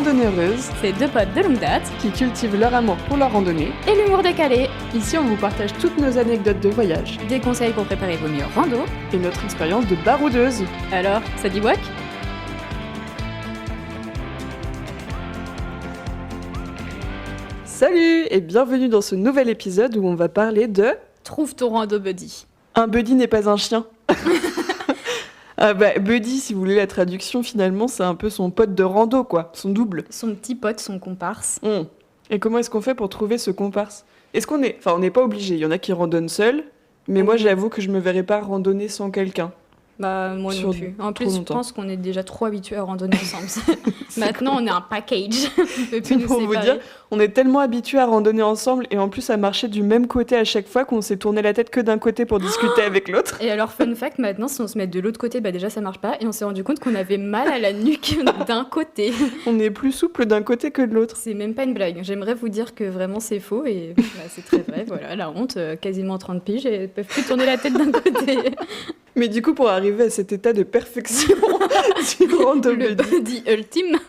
Randonneureuses, C'est deux potes de longue date qui cultivent leur amour pour la randonnée. et l'humour décalé. Ici, on vous partage toutes nos anecdotes de voyage Des conseils pour préparer vos meilleurs randos. et notre expérience de baroudeuse. Alors, ça dit whack? Salut et bienvenue dans ce nouvel épisode où on va parler de... Trouve ton rando buddy. Un buddy n'est pas un chien. Buddy, si vous voulez la traduction, finalement, c'est un peu son pote de rando, quoi, son double. Son petit pote, son comparse. Et comment est-ce qu'on fait pour trouver ce comparse? Est-ce qu'on est... Enfin, on n'est pas obligé, il y en a qui randonnent seuls, mais moi, j'avoue que je me verrais pas randonner sans quelqu'un. Bah, moi Sur non plus. En trop plus, je longtemps. pense qu'on est déjà trop habitués à randonner ensemble. Maintenant, on est un package. On peut plus nous Pour vous séparer. dire, on est tellement habitués à randonner ensemble et en plus à marcher du même côté à chaque fois qu'on s'est tourné la tête que d'un côté pour discuter avec l'autre. Et alors, fun fact, maintenant, si on se met de l'autre côté, bah déjà, ça marche pas. Et on s'est rendu compte qu'on avait mal à la nuque d'un côté. On est plus souple d'un côté que de l'autre. C'est même pas une blague. J'aimerais vous dire que vraiment c'est faux et bah, c'est très vrai. Voilà, la honte, quasiment 30 piges et elles peuvent plus tourner la tête d'un côté. Mais du coup, pour arriver à cet état de perfection du rando Le buddy, buddy ultime.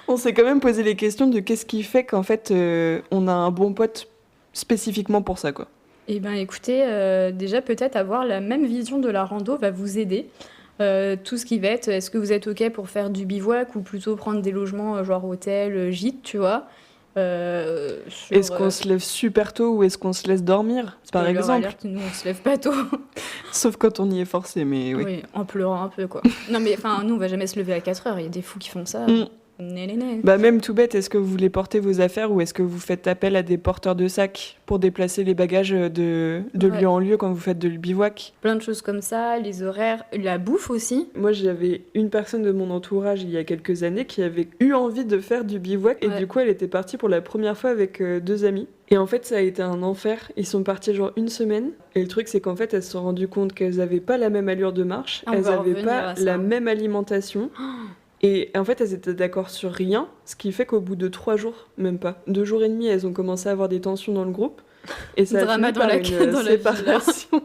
on s'est quand même posé les questions de qu'est-ce qui fait qu'en fait on a un bon pote spécifiquement pour ça, quoi. Eh ben écoutez, déjà peut-être avoir la même vision de la rando va vous aider. Tout ce qui va être, est-ce que vous êtes OK pour faire du bivouac ou plutôt prendre des logements genre hôtel, gîte, tu vois. Est-ce qu'on se lève super tôt ou est-ce qu'on se laisse dormir, par exemple? Nous on se lève pas tôt. Sauf quand on y est forcé, mais oui. Oui, en pleurant un peu quoi. Non mais enfin nous on va jamais se lever à 4h, il y a des fous qui font ça. Né. Bah même tout bête, est-ce que vous voulez porter vos affaires ou est-ce que vous faites appel à des porteurs de sacs pour déplacer les bagages de Ouais. lieu en lieu quand vous faites de bivouac? Plein de choses comme ça, les horaires, la bouffe aussi. Moi, j'avais une personne de mon entourage il y a quelques années qui avait eu envie de faire du bivouac et Ouais. du coup, elle était partie pour la première fois avec deux amis. Et en fait, ça a été un enfer. Ils sont partis genre une semaine. Et le truc, c'est qu'en fait, elles se sont rendues compte qu'elles avaient pas la même allure de marche, On elles va avaient revenir pas à ça. la même alimentation. Et en fait, elles étaient d'accord sur rien, ce qui fait qu'au bout de 3 jours, même pas, 2 jours et demi, elles ont commencé à avoir des tensions dans le groupe. Et ça a Drama fini dans par la- une dans la séparation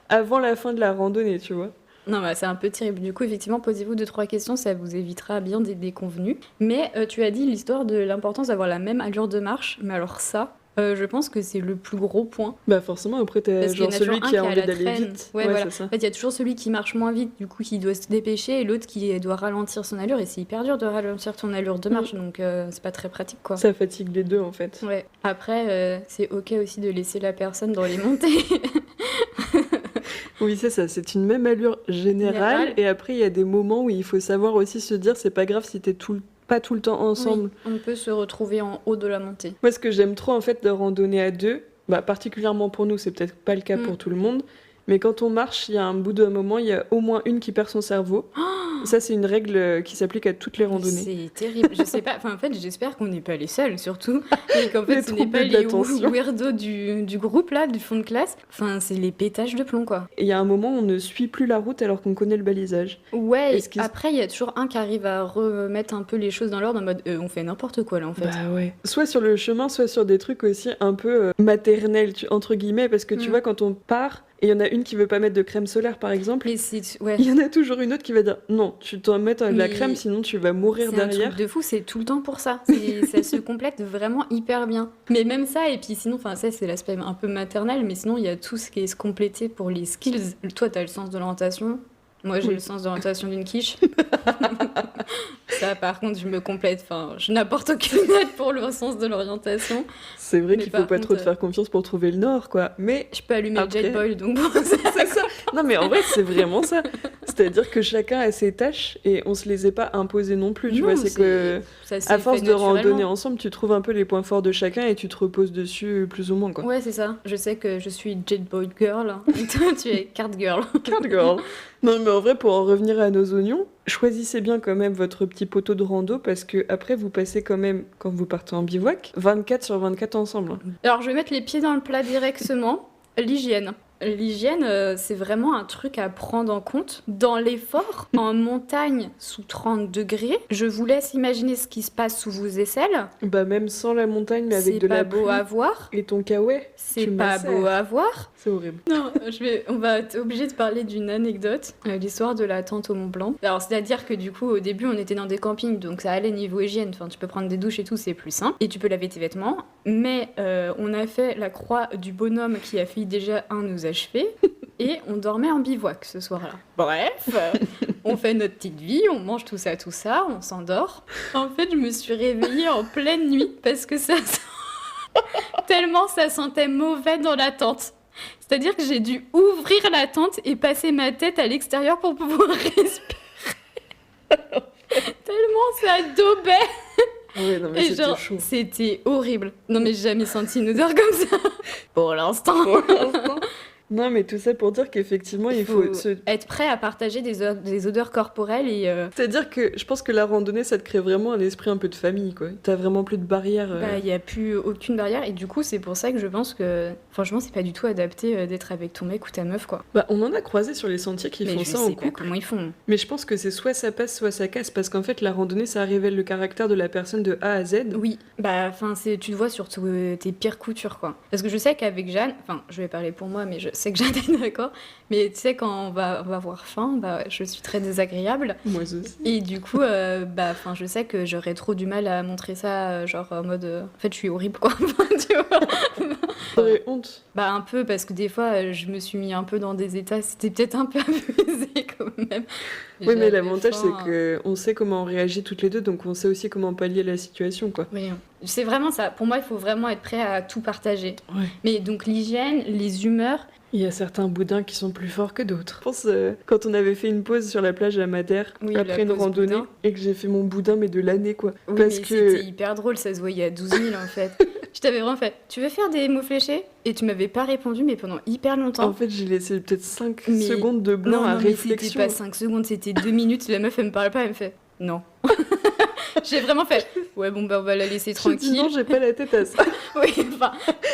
avant la fin de la randonnée, tu vois. Non, bah, c'est un peu terrible. Du coup, effectivement, posez-vous 2-3 questions, ça vous évitera bien des déconvenus. Mais tu as dit l'histoire de l'importance d'avoir la même allure de marche. Mais alors ça, je pense que c'est le plus gros point. Bah forcément, après t'as Parce qu'il y en genre a celui toujours un qui a qui est à envie la d'aller traîne. vite. Ouais, voilà. c'est ça. En fait, il y a toujours celui qui marche moins vite, du coup, qui doit se dépêcher, et l'autre qui doit ralentir son allure. Et c'est hyper dur de ralentir ton allure de marche, donc c'est pas très pratique, quoi. Ça fatigue les deux en fait. Ouais. Après, c'est ok aussi de laisser la personne dans les montées. Oui, c'est ça, c'est une même allure générale. Générale. Et après, il y a des moments où il faut savoir aussi se dire, c'est pas grave si t'es pas tout le temps ensemble. Oui, on peut se retrouver en haut de la montée. Moi, ce que j'aime trop en fait de randonner à deux, bah, particulièrement pour nous, c'est peut-être pas le cas pour tout le monde, mais quand on marche, il y a un bout d'un moment, il y a au moins une qui perd son cerveau. Ça, c'est une règle qui s'applique à toutes les randonnées. C'est terrible. Je sais pas. Enfin, en fait, j'espère qu'on n'est pas les seuls, surtout. Et qu'en fait, Les ce n'est troubles pas de les l'attention. weirdos du groupe, là, du fond de classe. Enfin, c'est les pétages de plomb, quoi. Et il y a un moment, on ne suit plus la route alors qu'on connaît le balisage. Ouais, Est-ce qu'ils- après, il y a toujours un qui arrive à remettre un peu les choses dans l'ordre en mode on fait n'importe quoi, là, en fait. Bah ouais. Soit sur le chemin, soit sur des trucs aussi un peu maternels, entre guillemets, parce que tu vois, quand on part, et il y en a une qui veut pas mettre de crème solaire, par exemple, Mais c'est. Ouais. il y en a toujours une autre qui va dire non, tu dois mettre de la Mais crème, sinon tu vas mourir C'est un derrière. truc de fou, c'est tout le temps pour ça. Ça se complète vraiment hyper bien. Mais même ça, et puis sinon, enfin ça c'est l'aspect un peu maternel, mais sinon il y a tout ce qui est se compléter pour les skills. Toi t'as le sens de l'orientation, moi j'ai Oui. le sens de l'orientation d'une quiche. Ça par contre je me complète, enfin je n'apporte aucune aide pour le sens de l'orientation. C'est vrai Mais qu'il faut par pas contre, trop te faire confiance pour trouver le nord, quoi. Mais Je peux allumer Après- le jet boil, donc bon, c'est ça. Non, mais en vrai, c'est vraiment ça. C'est-à-dire que chacun a ses tâches et on se les est pas imposées non plus. Tu Non, vois, c'est que ça s'est à force fait de randonner naturellement. ensemble, tu trouves un peu les points forts de chacun et tu te reposes dessus plus ou moins, quoi. Ouais, c'est ça. Je sais que je suis jet boy girl, et toi tu es card girl. Card girl. Non, mais en vrai, pour en revenir à nos oignons, choisissez bien quand même votre petit poteau de rando parce que après, vous passez quand même, quand vous partez en bivouac, 24 sur 24 ensemble. Alors, je vais mettre les pieds dans le plat directement. L'hygiène. l'hygiène, c'est vraiment un truc à prendre en compte. Dans l'effort, en montagne, sous 30 degrés, je vous laisse imaginer ce qui se passe sous vos aisselles. Bah même sans la montagne, mais avec C'est de pas la beau pluie à voir. et ton kawaii, C'est tu pas macères. beau à voir. C'est horrible. Non, on va être obligé de parler d'une anecdote, l'histoire de la tente au Mont Blanc. Alors, c'est-à-dire que du coup, au début, on était dans des campings, donc ça allait niveau hygiène. Enfin, tu peux prendre des douches et tout, c'est plus simple. Et tu peux laver tes vêtements. Mais on a fait la croix du bonhomme qui a failli déjà nous achever. Et on dormait en bivouac ce soir-là. Bref, on fait notre petite vie, on mange tout ça, on s'endort. En fait, je me suis réveillée en pleine nuit parce que ça tellement ça sentait mauvais dans la tente. C'est-à-dire que j'ai dû ouvrir la tente et passer ma tête à l'extérieur pour pouvoir respirer. Tellement ça daubait. Ouais, non, mais Et c'était genre, chaud. c'était horrible. Non mais j'ai jamais senti une odeur comme ça. Pour l'instant. Pour l'instant. Non, mais tout ça pour dire qu'effectivement, il faut se... être prêt à partager des odeurs corporelles et... C'est-à-dire que je pense que la randonnée, ça te crée vraiment un esprit un peu de famille, quoi. T'as vraiment plus de barrières. Bah, il n'y a plus aucune barrière et du coup c'est pour ça que je pense que franchement c'est pas du tout adapté d'être avec ton mec ou ta meuf quoi. Bah, on en a croisé sur les sentiers qui Mais font je ça sais en pas couple. comment ils font. Mais je pense que c'est soit ça passe, soit ça casse. Parce qu'en fait, la randonnée, ça révèle le caractère de la personne de A à Z. Oui, bah enfin tu te vois sur tes pires coutures quoi. Parce que je sais qu'avec Jeanne, enfin je vais parler pour moi mais je sais que Jeanne est d'accord, mais tu sais quand on va avoir faim, bah je suis très désagréable. Moi aussi. Et du coup, bah, enfin, je sais que j'aurais trop du mal à montrer ça, genre en mode, en fait, je suis horrible, quoi. Enfin, tu vois. T'aurais honte. Bah un peu, parce que des fois, je me suis mis un peu dans des états, c'était peut-être un peu abusé quand même. Oui, mais J'avais l'avantage, faim. c'est que on sait comment on réagit toutes les deux, donc on sait aussi comment pallier la situation, quoi. Oui, c'est vraiment ça. Pour moi, il faut vraiment être prêt à tout partager. Ouais. Mais donc l'hygiène, les humeurs, Il y a certains boudins qui sont plus forts que d'autres. Je pense quand on avait fait une pause sur la plage à Madère, Oui, après la une pause randonnée, boudin. et que j'ai fait mon boudin, mais de l'année, quoi. oui, Parce mais que... c'était hyper drôle, ça se voyait à 12 000 en fait. Je t'avais vraiment fait, tu veux faire des mots fléchés? Et tu m'avais pas répondu, mais pendant hyper longtemps. En fait, j'ai laissé peut-être 5 Mais- secondes de blanc Non, à non, mais c'était réflexion. pas 5 secondes, c'était 2 minutes. La meuf, elle me parle pas, elle me fait non. J'ai vraiment fait ouais, bon, bah on va la laisser J'ai dit tranquille. non, j'ai pas la tête à ça. Oui, enfin,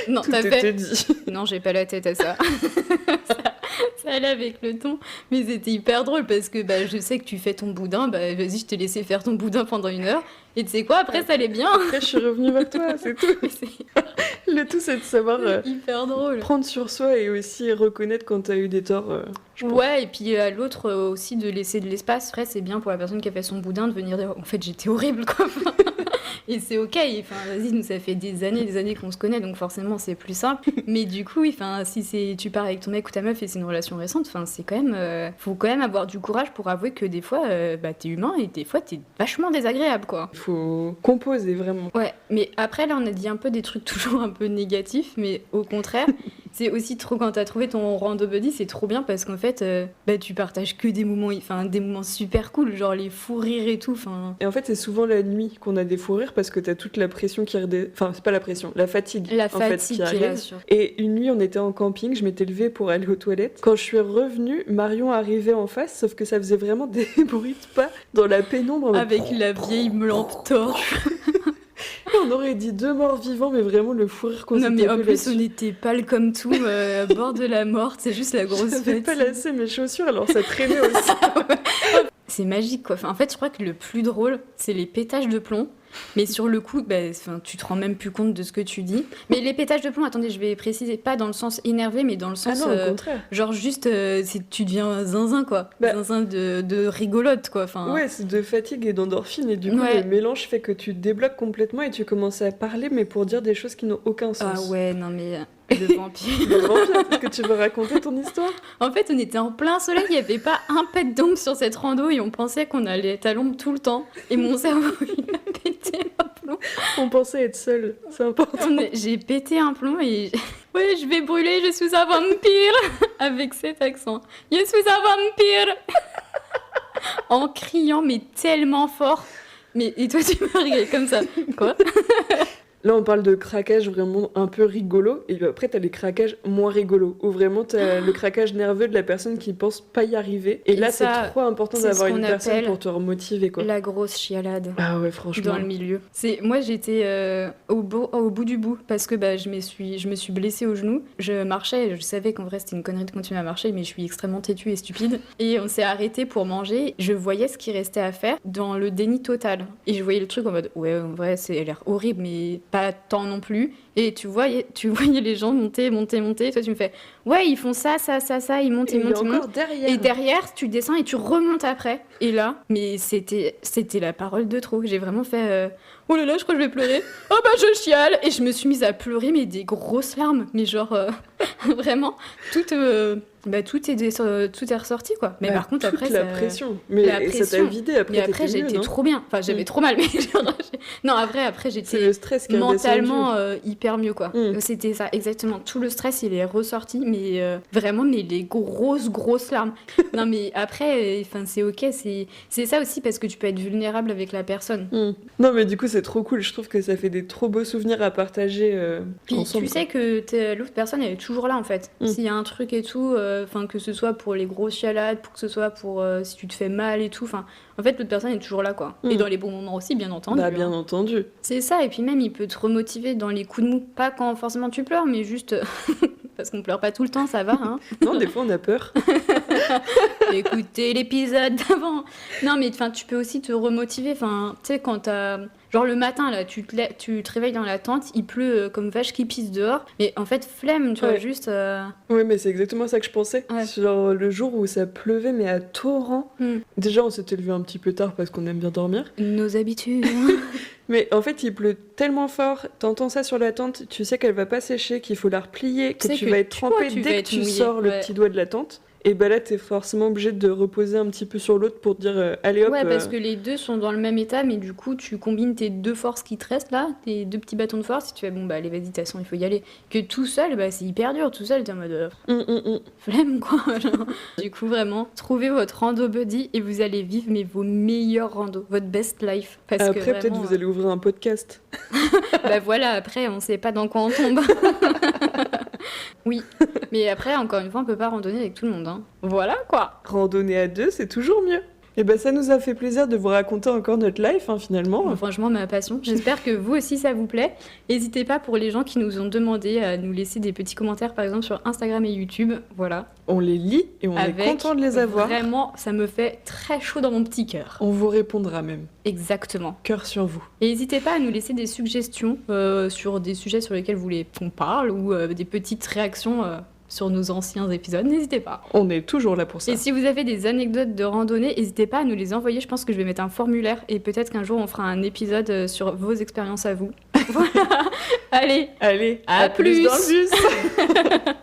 non, Tout t'as était fait dit. non, j'ai pas la tête à ça. Ça allait avec le ton, mais c'était hyper drôle parce que bah, je sais que tu fais ton boudin, bah vas-y, je t'ai laissé faire ton boudin pendant 1 heure. Et tu sais quoi, après ça allait bien. Après, je suis revenue vers toi, c'est tout. Mais c'est Le tout, c'est de savoir hyper drôle. prendre sur soi et aussi reconnaître quand t'as eu des torts. Je pense. Ouais, et puis à l'autre aussi de laisser de l'espace. Après, c'est bien pour la personne qui a fait son boudin de venir dire en fait j'étais horrible quoi. Et c'est ok, enfin vas-y, nous ça fait des années qu'on se connaît, donc forcément c'est plus simple. Mais du coup, enfin si tu pars avec ton mec ou ta meuf et c'est une relation récente, enfin c'est quand même, faut quand même avoir du courage pour avouer que des fois, bah t'es humain et des fois t'es vachement désagréable quoi. Il faut composer vraiment. Ouais, mais après là on a dit un peu des trucs toujours un peu négatifs, mais au contraire, c'est aussi trop quand t'as trouvé ton rando buddy, c'est trop bien parce qu'en fait, bah tu partages que des moments, enfin des moments super cool, genre les fous rires et tout, enfin. Et en fait, c'est souvent la nuit qu'on a des fous rires parce que t'as toute la pression qui redescend. Enfin, c'est pas la pression, la fatigue. La en fait, fatigue qui qui est là arrive. sur. Et une nuit, on était en camping, je m'étais levée pour aller aux toilettes. Quand je suis revenue, Marion arrivait en face, sauf que ça faisait vraiment des bruits de pas dans la pénombre. Avec la vieille lampe torche. On aurait dit 2 morts vivants, mais vraiment le fou rire qu'on Non s'est mais en tapé plus on là-dessus. était pâle comme tout, à bord de la morte, c'est juste la grosse J'avais pas fatigue. lassé mes chaussures, alors ça traînait aussi. C'est magique quoi. Enfin, en fait, je crois que le plus drôle, c'est les pétages de plomb. Mais sur le coup, bah, tu te rends même plus compte de ce que tu dis. Mais les pétages de plomb, attendez, je vais préciser, pas dans le sens énervé, mais dans le Ah sens... non, au contraire. genre juste, tu deviens zinzin quoi. Bah. Zinzin de rigolote quoi. Enfin, Ouais, c'est de fatigue et d'endorphine, et du coup, Ouais. le mélange fait que tu te débloques complètement et tu commences à parler, mais pour dire des choses qui n'ont aucun ah sens. ouais, non mais... Le vampire. Le vampire, est-ce que tu veux raconter ton histoire? En fait, on était en plein soleil, il n'y avait pas un pet d'ombre sur cette rando et on pensait qu'on allait être à l'ombre tout le temps. Et mon cerveau, il a pété un plomb. On pensait être seul, c'est important. J'ai pété un plomb et... Ouais, je vais brûler, je suis un vampire. Avec cet accent. Je suis un vampire. En criant, mais tellement fort. Mais, et toi, tu me regardes comme ça. Quoi? Là, on parle de craquage vraiment un peu rigolo, et après, t'as les craquages moins rigolos, où vraiment t'as le craquage nerveux de la personne qui pense pas y arriver. Et là, ça, c'est trop important c'est d'avoir ce une qu'on personne appelle pour te remotiver, quoi. La grosse chialade. Ah ouais, franchement. Dans le milieu. Moi, j'étais au bout du bout parce que je me suis blessée au genou. Je marchais, je savais qu'en vrai c'était une connerie de continuer à marcher, mais je suis extrêmement têtue et stupide. Et on s'est arrêté pour manger. Je voyais ce qui restait à faire dans le déni total. Et je voyais le truc en mode ouais, en vrai, c'est a l'air horrible, mais pas tant non plus. Et tu voyais les gens monter. Et toi, tu me fais ouais, ils font ça, ils montent, ils montent. Derrière. Et derrière, tu descends et tu remontes après. Et là, mais c'était la parole de trop. J'ai vraiment fait oh là là, je crois que je vais pleurer. Oh bah je chiale. Et je me suis mise à pleurer, mais des grosses larmes. Mais genre, vraiment, tout est ressorti, quoi. Mais par contre, après, la pression. Mais ça t'a vidé après. Mais après, j'étais trop bien. Enfin, j'avais trop mal, mais non, après, j'étais c'est le stress qui mentalement hyper mieux, quoi. C'était ça, exactement. Tout le stress, il est ressorti, mais vraiment, mais les grosses larmes. Non, mais après, c'est ok. C'est ça aussi parce que tu peux être vulnérable avec la personne. Non, mais du coup, c'est trop cool. Je trouve que ça fait des trop beaux souvenirs à partager Puis ensemble. tu sais que l'autre personne, elle est toujours là, en fait. S'il y a un truc et tout, que ce soit pour les grosses chialades, pour que ce soit pour si tu te fais mal et tout, en fait, l'autre personne est toujours là, quoi. Et dans les bons moments aussi, bien entendu. Bah, bien entendu. C'est ça, et puis même, il peut te remotiver dans les coups de mou. Pas quand forcément tu pleures, mais juste... Parce qu'on pleure pas tout le temps, ça va, hein. Non, des fois, on a peur. Écoutez l'épisode d'avant. Non, mais tu peux aussi te remotiver. Tu sais, quand t'as... Genre le matin, là, tu te réveilles dans la tente, il pleut comme vache qui pisse dehors. Mais en fait, flemme, tu vois, juste... Oui, mais c'est exactement ça que je pensais. Ouais. Genre le jour où ça pleuvait, mais à torrent. Déjà, on s'était levé un petit peu tard parce qu'on aime bien dormir. Nos habitudes. Mais en fait, il pleut tellement fort, t'entends ça sur la tente, tu sais qu'elle va pas sécher, qu'il faut la replier, que tu vas être trempé dès que tu sors le petit doigt de la tente. Et bah là, t'es forcément obligé de reposer un petit peu sur l'autre pour te dire allez hop. Ouais, parce que les deux sont dans le même état, mais du coup, tu combines tes deux forces qui te restent là, tes deux petits bâtons de force, et tu fais bon, bah allez, vas-y, de toute façon, il faut y aller. Que tout seul, bah c'est hyper dur, tout seul, t'es en mode flemme, quoi. Genre. Du coup, vraiment, trouvez votre rando buddy et vous allez vivre vos meilleurs randos, votre best life. Parce après, que vraiment, peut-être vous allez ouvrir un podcast. Bah voilà, après, on sait pas dans quoi on tombe. Oui, mais après, encore une fois, on peut pas randonner avec tout le monde. Hein. Voilà, quoi. Randonner à deux, c'est toujours mieux. Et ben ça nous a fait plaisir de vous raconter encore notre life, finalement. Bon, franchement, ma passion. J'espère que vous aussi, ça vous plaît. N'hésitez pas pour les gens qui nous ont demandé à nous laisser des petits commentaires, par exemple, sur Instagram et YouTube. Voilà. On les lit et on est content de les avoir. Vraiment, ça me fait très chaud dans mon petit cœur. On vous répondra même. Exactement. Cœur sur vous. Et n'hésitez pas à nous laisser des suggestions sur des sujets sur lesquels vous voulez qu'on parle ou des petites réactions sur nos anciens épisodes, n'hésitez pas. On est toujours là pour ça. Et si vous avez des anecdotes de randonnée, n'hésitez pas à nous les envoyer. Je pense que je vais mettre un formulaire et peut-être qu'un jour on fera un épisode sur vos expériences à vous. Voilà. Allez, à plus dans le bus.